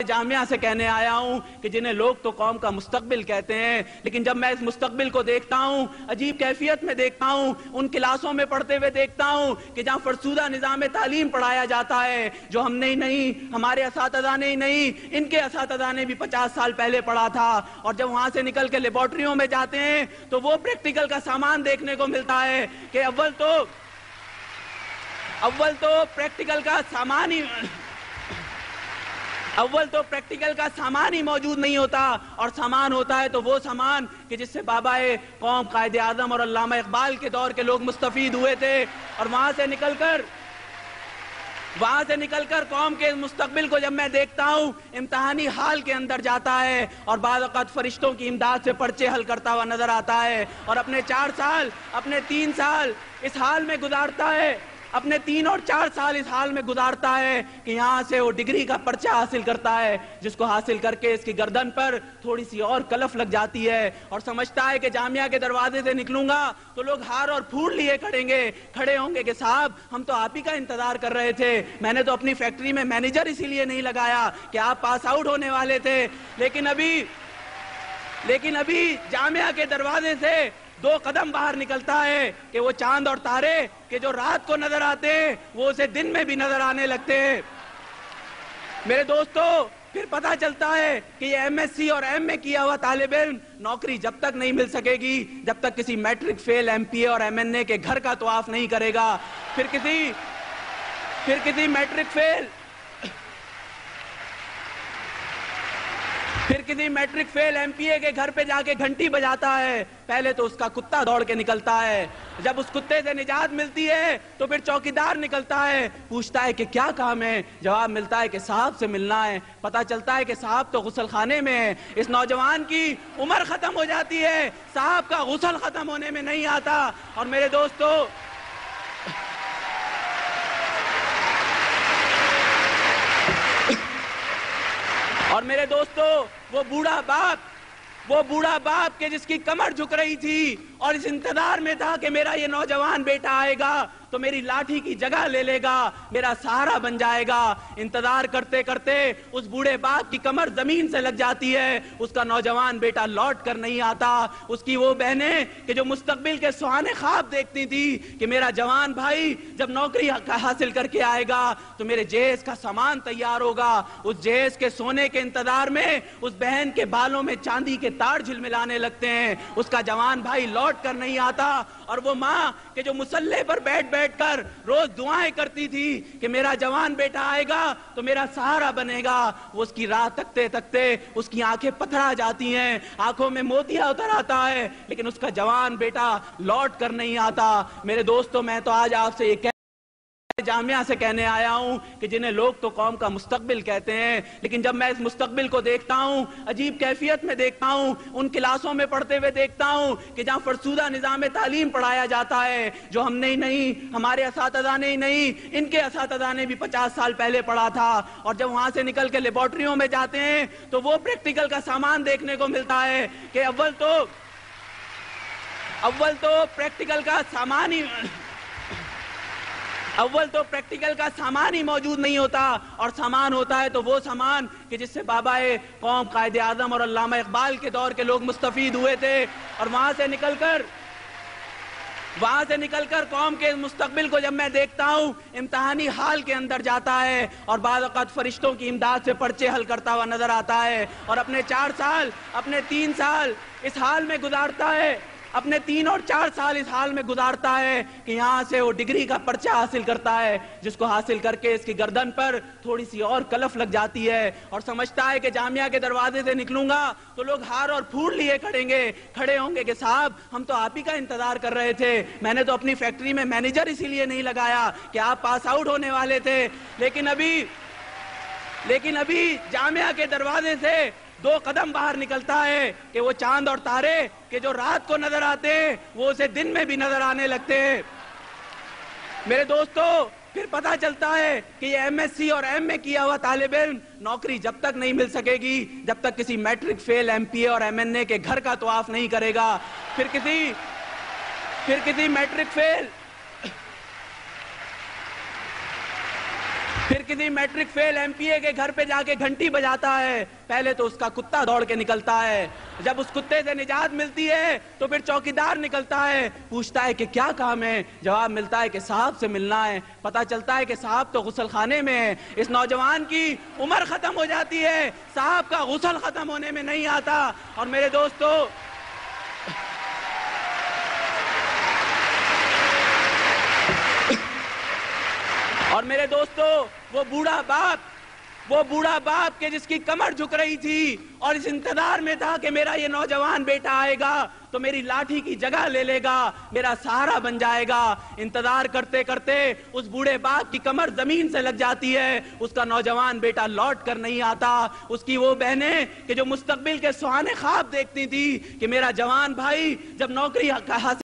جامعہ سے کہنے آیا ہوں کہ جنہیں لوگ تو قوم کا مستقبل کہتے ہیں، لیکن جب میں اس مستقبل کو دیکھتا ہوں، عجیب کیفیت میں دیکھتا ہوں، ان کلاسوں میں پڑھتے ہوئے دیکھتا ہوں کہ جہاں فرسودہ نظام تعلیم پڑھایا جاتا ہے، جو ہم نے ہی نہیں، ہمارے اساتذہ نے ہی نہیں، ان کے اساتذہ نے بھی 50 سال پہلے پڑھا تھا، اور جب وہاں سے نکل کے لیبارٹریوں میں جاتے ہیں تو وہ پریکٹیکل کا سامان دیکھنے کو ملتا ہے کہ اول تو پریکٹیکل کا سامان ہی موجود نہیں ہوتا، اور سامان ہوتا ہے تو وہ سامان کہ جس سے بابا قوم قائد اعظم اور علامہ اقبال کے دور کے لوگ مستفید ہوئے تھے، اور وہاں سے نکل کر قوم کے مستقبل کو جب میں دیکھتا ہوں، امتحانی حال کے اندر جاتا ہے اور بعض اوقات فرشتوں کی امداد سے پرچے حل کرتا ہوا نظر آتا ہے، اور اپنے 4 سال اپنے 3 سال اس حال میں گزارتا ہے، اپنے 3 اور 4 سال اس حال میں گزارتا ہے کہ یہاں سے وہ ڈگری کا پرچہ حاصل کرتا ہے، جس کو حاصل کر کے اس کی گردن پر تھوڑی سی اور کلف لگ جاتی ہے، اور سمجھتا ہے کہ جامعہ کے دروازے سے نکلوں گا تو لوگ ہار اور پھول لیے کھڑے ہوں گے کہ صاحب ہم تو آپ ہی کا انتظار کر رہے تھے، میں نے تو اپنی فیکٹری میں مینیجر اسی لیے نہیں لگایا کہ آپ پاس آؤٹ ہونے والے تھے، لیکن ابھی جامعہ کے دروازے سے 2 قدم باہر نکلتا ہے کہ وہ چاند اور تارے کہ جو رات کو نظر آتے ہیں وہ اسے دن میں بھی نظر آنے لگتے ہیں۔ میرے دوستو، پھر پتہ چلتا ہے کہ یہ ایم ایس سی اور ایم اے کیا ہوا طالب علم نوکری جب تک نہیں مل سکے گی جب تک کسی میٹرک فیل ایم پی اے اور ایم این اے کے گھر کا طواف نہیں کرے گا، پھر کسی میٹرک فیل ایم پی اے کے گھر پہ جا کے گھنٹی بجاتا ہے، پہلے تو اس کا کتا دوڑ کے نکلتا ہے، جب اس کتے سے نجات ملتی ہے تو پھر چوکیدار نکلتا ہے، پوچھتا ہے کہ کیا کام ہے، جواب ملتا ہے کہ صاحب سے ملنا ہے، پتہ چلتا ہے کہ صاحب تو غسل خانے میں ہے، اس نوجوان کی عمر ختم ہو جاتی ہے، صاحب کا غسل ختم ہونے میں نہیں آتا، اور میرے دوستو وہ بوڑھا باپ کہ جس کی کمر جھک رہی تھی اور اس انتظار میں تھا کہ میرا یہ نوجوان بیٹا آئے گا تو میری لاٹھی کی جگہ لے لے گا، میرا سہارا بن جائے گا، انتظار کرتے کرتے اس بوڑھے باپ کی کمر زمین سے لگ جاتی ہے، اس کا نوجوان بیٹا لوٹ کر نہیں آتا، اس کی وہ بہنیں کہ جو مستقبل کے سہانے خواب دیکھتی تھی کہ میرا جوان بھائی جب نوکری حاصل کر کے آئے گا تو میرے جہیز کا سامان تیار ہوگا، اس جہیز کے سونے کے انتظار میں اس بہن کے بالوں میں چاندی کے تار جھلملانے لگتے ہیں، اس کا جوان بھائی لوٹ کر نہیں آتا، اور وہ ماں کہ جو مصلے پر بیٹھ کر روز دعائیں کرتی تھی کہ میرا جوان بیٹا آئے گا تو میرا سہارا بنے گا، وہ اس کی راہ تکتے تکتے اس کی آنکھیں پتھرا جاتی ہیں، آنکھوں میں موتیا اتر آتا ہے، لیکن اس کا جوان بیٹا لوٹ کر نہیں آتا۔ میرے دوستو، میں تو آج آپ سے یہ جامعہ سے کہنے آیا ہوں کہ جنہیں لوگ تو قوم کا مستقبل کہتے ہیں، لیکن جب میں اس مستقبل کو دیکھتا ہوں، عجیب کیفیت میں دیکھتا ہوں، ان کلاسوں میں پڑھتے ہوئے دیکھتا ہوں کہ جہاں فرسودہ نظام تعلیم پڑھایا جاتا ہے، جو ہم نے ہی نہیں، ہمارے اساتذہ نے ہی نہیں، ان کے اساتذہ نے بھی 50 سال پہلے پڑھا تھا، اور جب وہاں سے نکل کے لیبارٹریوں میں جاتے ہیں تو وہ پریکٹیکل کا سامان دیکھنے کو ملتا ہے کہ اول تو پریکٹیکل کا سامان ہی موجود نہیں ہوتا، اور سامان ہوتا ہے تو وہ سامان کہ جس سے بابا قوم قائد اعظم اور علامہ اقبال کے دور کے لوگ مستفید ہوئے تھے، اور وہاں سے نکل کر قوم کے مستقبل کو جب میں دیکھتا ہوں، امتحانی حال کے اندر جاتا ہے اور بعض اوقات فرشتوں کی امداد سے پرچے حل کرتا ہوا نظر آتا ہے، اور اپنے 3 سال اس حال میں گزارتا ہے، اپنے 3 اور 4 سال اس حال میں گزارتا ہے کہ یہاں سے وہ ڈگری کا پرچہ حاصل کرتا ہے، جس کو حاصل کر کے اس کی گردن پر تھوڑی سی اور کلف لگ جاتی ہے، اور سمجھتا ہے کہ جامعہ کے دروازے سے نکلوں گا تو لوگ ہار اور پھول لیے کھڑے ہوں گے کہ صاحب ہم تو آپ ہی کا انتظار کر رہے تھے، میں نے تو اپنی فیکٹری میں مینیجر اسی لیے نہیں لگایا کہ آپ پاس آؤٹ ہونے والے تھے، لیکن ابھی جامعہ کے دروازے سے 2 قدم باہر نکلتا ہے کہ وہ چاند اور تارے کہ جو رات کو نظر آتے ہیں وہ اسے دن میں بھی نظر آنے لگتے ہیں۔ میرے دوستو، پھر پتہ چلتا ہے کہ یہ ایم ایس سی اور ایم اے کیا ہوا طالب علم نوکری جب تک نہیں مل سکے گی جب تک کسی میٹرک فیل ایم پی اے اور ایم این اے کے گھر کا طواف نہیں کرے گا، پھر کسی میٹرک فیل پھر کسی میٹرک فیل ایم پی اے کے گھر پہ جا کے گھنٹی بجاتا ہے، پہلے تو اس کا کتا دوڑ کے نکلتا ہے، جب اس کتے سے نجات ملتی ہے تو پھر چوکیدار نکلتا ہے، پوچھتا ہے کہ کیا کام ہے، جواب ملتا ہے کہ صاحب سے ملنا ہے، پتہ چلتا ہے کہ صاحب تو غسل خانے میں ہے۔ اس نوجوان کی عمر ختم ہو جاتی ہے، صاحب کا غسل ختم ہونے میں نہیں آتا۔ اور میرے دوستو وہ بوڑھا باپ کہ جس کی کمر جھک رہی تھی اور اس انتظار میں تھا کہ میرا یہ نوجوان بیٹا آئے گا تو میری لاٹھی کی جگہ لے لے گا، میرا سہارا بن جائے گا، انتظار کرتے کرتے اس بوڑھے باپ کی کمر زمین سے لگ جاتی ہے، اس کا نوجوان بیٹا لوٹ کر نہیں آتا۔ اس کی وہ بہنیں کہ جو مستقبل کے سہانے خواب دیکھتی تھی کہ میرا جوان بھائی جب نوکری حاصل